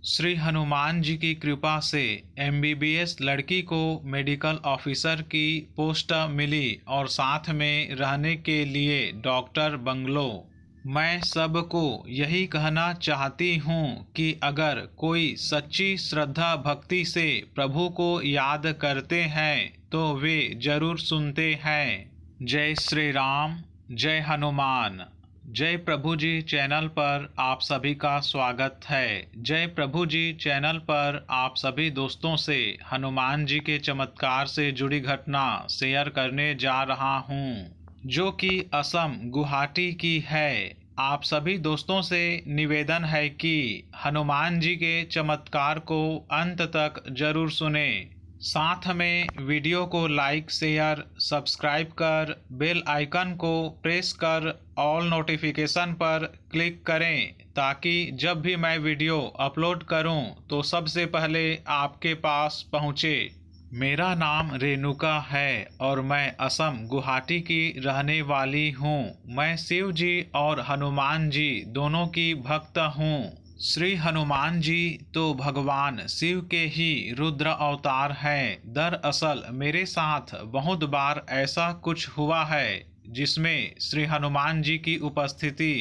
श्री हनुमान जी की कृपा से एमबीबीएस लड़की को मेडिकल ऑफिसर की पोस्ट मिली और साथ में रहने के लिए डॉक्टर बंगलो। मैं सबको यही कहना चाहती हूँ कि अगर कोई सच्ची श्रद्धा भक्ति से प्रभु को याद करते हैं तो वे जरूर सुनते हैं। जय श्री राम, जय हनुमान। जय प्रभु जी चैनल पर आप सभी का स्वागत है। जय प्रभु जी चैनल पर आप सभी दोस्तों से हनुमान जी के चमत्कार से जुड़ी घटना शेयर करने जा रहा हूँ, जो कि असम गुवाहाटी की है। आप सभी दोस्तों से निवेदन है कि हनुमान जी के चमत्कार को अंत तक जरूर सुने। साथ में वीडियो को लाइक शेयर सब्सक्राइब कर बेल आइकन को प्रेस कर ऑल नोटिफिकेशन पर क्लिक करें, ताकि जब भी मैं वीडियो अपलोड करूं तो सबसे पहले आपके पास पहुंचे। मेरा नाम रेणुका है और मैं असम गुवाहाटी की रहने वाली हूँ। मैं शिव जी और हनुमान जी दोनों की भक्त हूँ। श्री हनुमान जी तो भगवान शिव के ही रुद्र अवतार हैं। दरअसल मेरे साथ बहुत बार ऐसा कुछ हुआ है जिसमें श्री हनुमान जी की उपस्थिति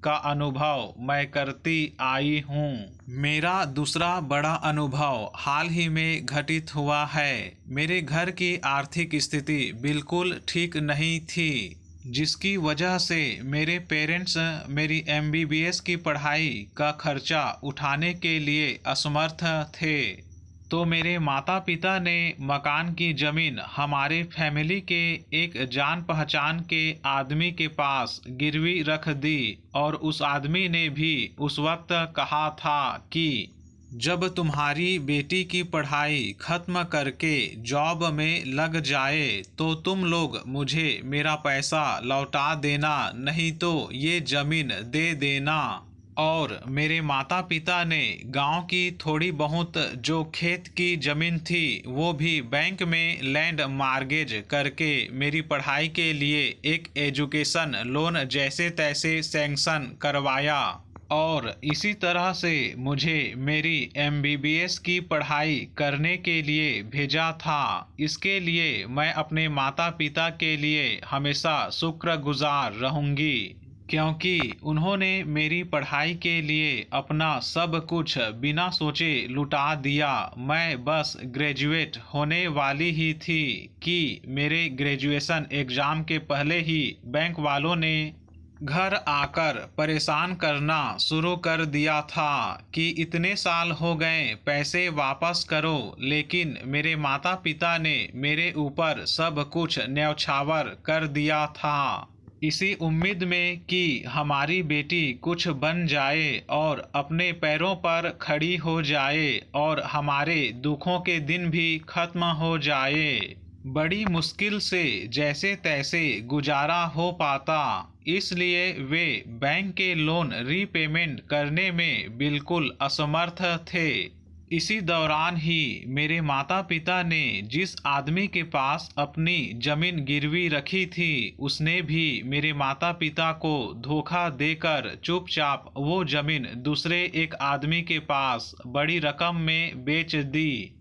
का अनुभव मैं करती आई हूँ। मेरा दूसरा बड़ा अनुभव हाल ही में घटित हुआ है। मेरे घर की आर्थिक स्थिति बिल्कुल ठीक नहीं थी, जिसकी वजह से मेरे पेरेंट्स मेरी एमबीबीएस की पढ़ाई का खर्चा उठाने के लिए असमर्थ थे। तो मेरे माता पिता ने मकान की ज़मीन हमारे फैमिली के एक जान पहचान के आदमी के पास गिरवी रख दी, और उस आदमी ने भी उस वक्त कहा था कि जब तुम्हारी बेटी की पढ़ाई खत्म करके जॉब में लग जाए तो तुम लोग मुझे मेरा पैसा लौटा देना, नहीं तो ये जमीन दे देना। और मेरे माता पिता ने गांव की थोड़ी बहुत जो खेत की जमीन थी वो भी बैंक में लैंड मार्गेज करके मेरी पढ़ाई के लिए एक एजुकेशन लोन जैसे तैसे सैंक्शन करवाया, और इसी तरह से मुझे मेरी एमबीबीएस की पढ़ाई करने के लिए भेजा था। इसके लिए मैं अपने माता पिता के लिए हमेशा शुक्रगुजार रहूंगी, क्योंकि उन्होंने मेरी पढ़ाई के लिए अपना सब कुछ बिना सोचे लुटा दिया। मैं बस ग्रेजुएट होने वाली ही थी कि मेरे ग्रेजुएशन एग्ज़ाम के पहले ही बैंक वालों ने घर आकर परेशान करना शुरू कर दिया था कि इतने साल हो गए, पैसे वापस करो। लेकिन मेरे माता पिता ने मेरे ऊपर सब कुछ न्यौछावर कर दिया था, इसी उम्मीद में कि हमारी बेटी कुछ बन जाए और अपने पैरों पर खड़ी हो जाए और हमारे दुखों के दिन भी खत्म हो जाए। बड़ी मुश्किल से जैसे तैसे गुजारा हो पाता, इसलिए वे बैंक के लोन रीपेमेंट करने में बिल्कुल असमर्थ थे। इसी दौरान ही मेरे माता पिता ने जिस आदमी के पास अपनी जमीन गिरवी रखी थी उसने भी मेरे माता पिता को धोखा देकर चुपचाप वो जमीन दूसरे एक आदमी के पास बड़ी रकम में बेच दी,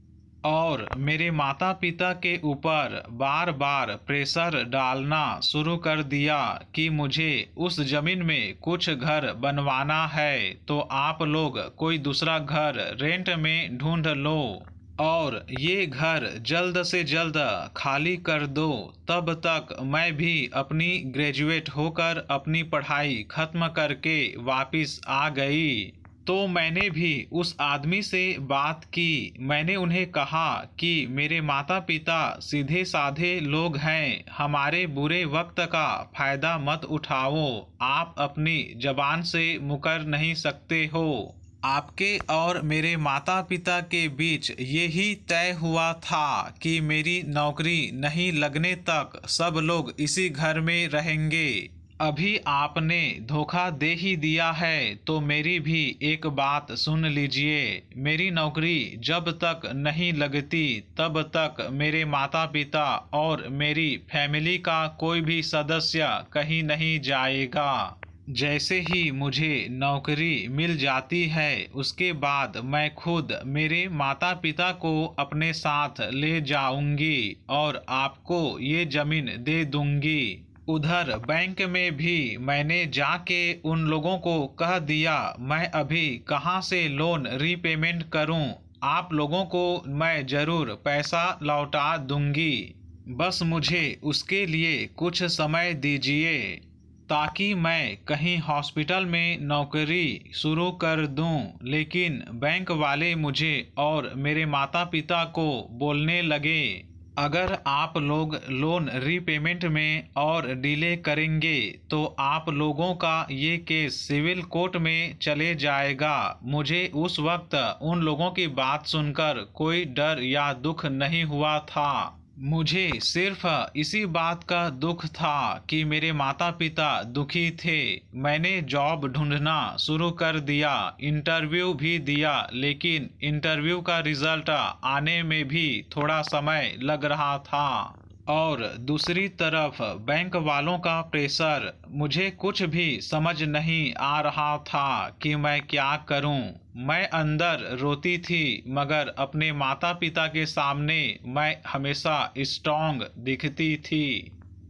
और मेरे माता पिता के ऊपर बार बार प्रेशर डालना शुरू कर दिया कि मुझे उस जमीन में कुछ घर बनवाना है तो आप लोग कोई दूसरा घर रेंट में ढूंढ लो और ये घर जल्द से जल्द खाली कर दो। तब तक मैं भी अपनी ग्रेजुएट होकर अपनी पढ़ाई खत्म करके वापस आ गई। तो मैंने भी उस आदमी से बात की। मैंने उन्हें कहा कि मेरे माता पिता सीधे साधे लोग हैं, हमारे बुरे वक्त का फायदा मत उठाओ। आप अपनी जबान से मुकर नहीं सकते हो। आपके और मेरे माता पिता के बीच यही तय हुआ था कि मेरी नौकरी नहीं लगने तक सब लोग इसी घर में रहेंगे। अभी आपने धोखा दे ही दिया है तो मेरी भी एक बात सुन लीजिए। मेरी नौकरी जब तक नहीं लगती तब तक मेरे माता पिता और मेरी फैमिली का कोई भी सदस्य कहीं नहीं जाएगा। जैसे ही मुझे नौकरी मिल जाती है उसके बाद मैं खुद मेरे माता पिता को अपने साथ ले जाऊंगी और आपको ये ज़मीन दे दूंगी। उधर बैंक में भी मैंने जाके उन लोगों को कह दिया मैं अभी कहाँ से लोन रीपेमेंट करूं, आप लोगों को मैं ज़रूर पैसा लौटा दूंगी, बस मुझे उसके लिए कुछ समय दीजिए ताकि मैं कहीं हॉस्पिटल में नौकरी शुरू कर दूं। लेकिन बैंक वाले मुझे और मेरे माता पिता को बोलने लगे अगर आप लोग लोन रीपेमेंट में और डिले करेंगे तो आप लोगों का ये केस सिविल कोर्ट में चले जाएगा। मुझे उस वक्त उन लोगों की बात सुनकर कोई डर या दुख नहीं हुआ था। मुझे सिर्फ इसी बात का दुख था कि मेरे माता पिता दुखी थे। मैंने जॉब ढूंढना शुरू कर दिया, इंटरव्यू भी दिया, लेकिन इंटरव्यू का रिजल्ट आने में भी थोड़ा समय लग रहा था। और दूसरी तरफ बैंक वालों का प्रेशर, मुझे कुछ भी समझ नहीं आ रहा था कि मैं क्या करूं। मैं अंदर रोती थी मगर अपने माता पिता के सामने मैं हमेशा स्ट्रांग दिखती थी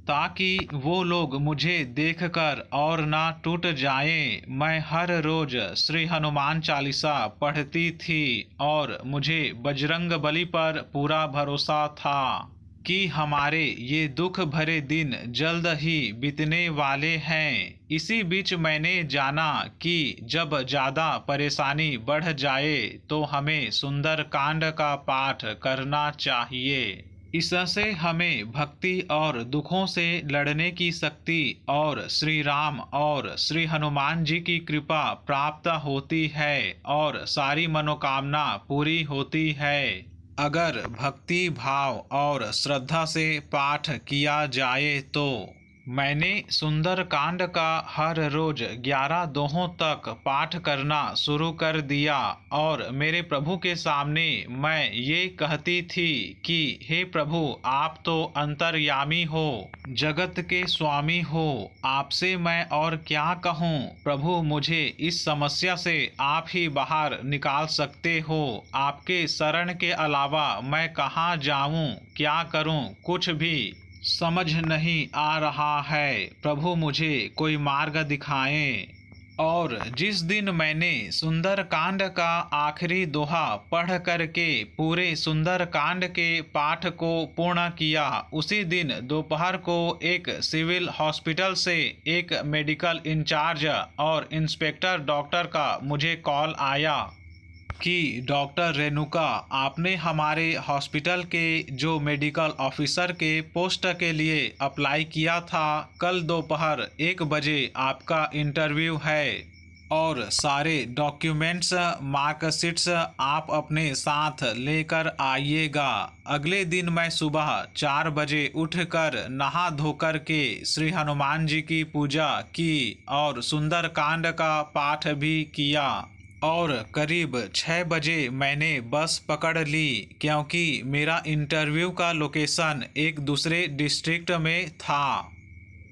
ताकि वो लोग मुझे देखकर और ना टूट जाएं। मैं हर रोज श्री हनुमान चालीसा पढ़ती थी और मुझे बजरंग बली पर पूरा भरोसा था कि हमारे ये दुख भरे दिन जल्द ही बीतने वाले हैं। इसी बीच मैंने जाना कि जब ज़्यादा परेशानी बढ़ जाए तो हमें सुंदर कांड का पाठ करना चाहिए। इससे हमें भक्ति और दुखों से लड़ने की शक्ति और श्री राम और श्री हनुमान जी की कृपा प्राप्त होती है और सारी मनोकामना पूरी होती है। अगर भक्ति भाव और श्रद्धा से पाठ किया जाए तो मैंने सुंदर कांड का हर रोज 11 दोहों तक पाठ करना शुरू कर दिया और मेरे प्रभु के सामने मैं ये कहती थी कि हे प्रभु, आप तो अंतर्यामी हो, जगत के स्वामी हो, आपसे मैं और क्या कहूँ। प्रभु, मुझे इस समस्या से आप ही बाहर निकाल सकते हो। आपके शरण के अलावा मैं कहाँ जाऊँ, क्या करूँ, कुछ भी समझ नहीं आ रहा है। प्रभु, मुझे कोई मार्ग दिखाएं। और जिस दिन मैंने सुंदर कांड का आखिरी दोहा पढ़ करके पूरे सुंदर कांड के पाठ को पूर्ण किया, उसी दिन दोपहर को एक सिविल हॉस्पिटल से एक मेडिकल इंचार्ज और इंस्पेक्टर डॉक्टर का मुझे कॉल आया कि डॉक्टर रेणुका, आपने हमारे हॉस्पिटल के जो मेडिकल ऑफिसर के पोस्ट के लिए अप्लाई किया था, कल दोपहर 1 बजे आपका इंटरव्यू है और सारे डॉक्यूमेंट्स मार्कशीट्स आप अपने साथ लेकर आइएगा। अगले दिन मैं सुबह 4 बजे उठकर नहा धोकर के श्री हनुमान जी की पूजा की और सुंदर कांड का पाठ भी किया और करीब 6 बजे मैंने बस पकड़ ली क्योंकि मेरा इंटरव्यू का लोकेशन एक दूसरे डिस्ट्रिक्ट में था।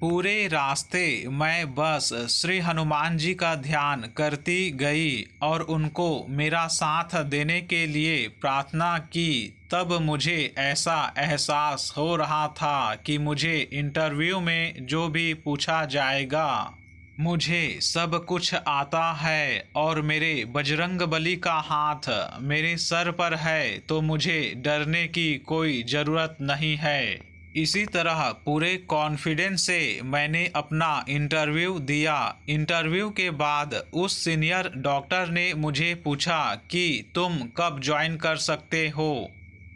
पूरे रास्ते मैं बस श्री हनुमान जी का ध्यान करती गई और उनको मेरा साथ देने के लिए प्रार्थना की। तब मुझे ऐसा एहसास हो रहा था कि मुझे इंटरव्यू में जो भी पूछा जाएगा मुझे सब कुछ आता है और मेरे बजरंग बली का हाथ मेरे सर पर है, तो मुझे डरने की कोई ज़रूरत नहीं है। इसी तरह पूरे कॉन्फिडेंस से मैंने अपना इंटरव्यू दिया। इंटरव्यू के बाद उस सीनियर डॉक्टर ने मुझे पूछा कि तुम कब ज्वाइन कर सकते हो।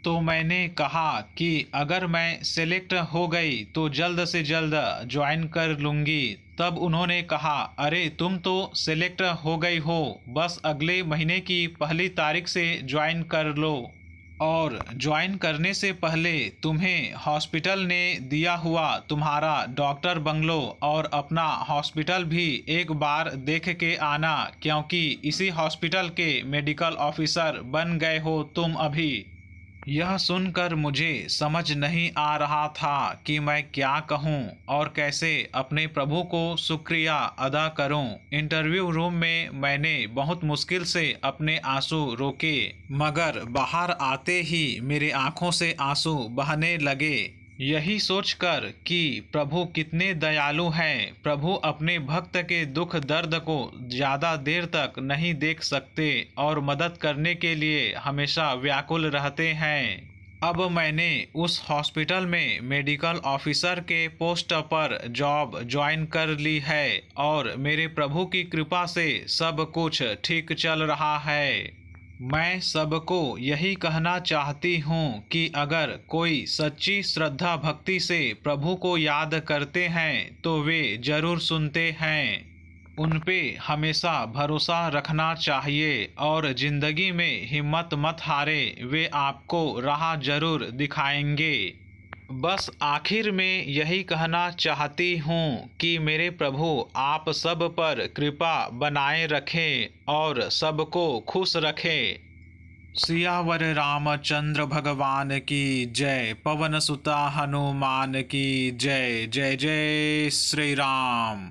तो मैंने कहा कि अगर मैं सेलेक्ट हो गई तो जल्द से जल्द ज्वाइन कर लूँगी। तब उन्होंने कहा, अरे तुम तो सेलेक्ट हो गई हो, बस अगले महीने की 1 तारीख से ज्वाइन कर लो। और ज्वाइन करने से पहले तुम्हें हॉस्पिटल ने दिया हुआ तुम्हारा डॉक्टर बंगलो और अपना हॉस्पिटल भी एक बार देख के आना, क्योंकि इसी हॉस्पिटल के मेडिकल ऑफिसर बन गए हो तुम अभी। यह सुनकर मुझे समझ नहीं आ रहा था कि मैं क्या कहूं और कैसे अपने प्रभु को शुक्रिया अदा करूं। इंटरव्यू रूम में मैंने बहुत मुश्किल से अपने आंसू रोके, मगर बाहर आते ही मेरे आंखों से आंसू बहने लगे। यही सोचकर कि प्रभु कितने दयालु हैं, प्रभु अपने भक्त के दुख दर्द को ज़्यादा देर तक नहीं देख सकते और मदद करने के लिए हमेशा व्याकुल रहते हैं। अब मैंने उस हॉस्पिटल में मेडिकल ऑफिसर के पोस्ट पर जॉब ज्वाइन कर ली है और मेरे प्रभु की कृपा से सब कुछ ठीक चल रहा है। मैं सबको यही कहना चाहती हूँ कि अगर कोई सच्ची श्रद्धा भक्ति से प्रभु को याद करते हैं तो वे जरूर सुनते हैं। उन पे हमेशा भरोसा रखना चाहिए और जिंदगी में हिम्मत मत हारे, वे आपको राह जरूर दिखाएंगे। बस आखिर में यही कहना चाहती हूँ कि मेरे प्रभु आप सब पर कृपा बनाए रखें और सबको खुश रखें। सियावर रामचंद्र भगवान की जय। पवन सुता हनुमान की जय। जय जय श्री राम।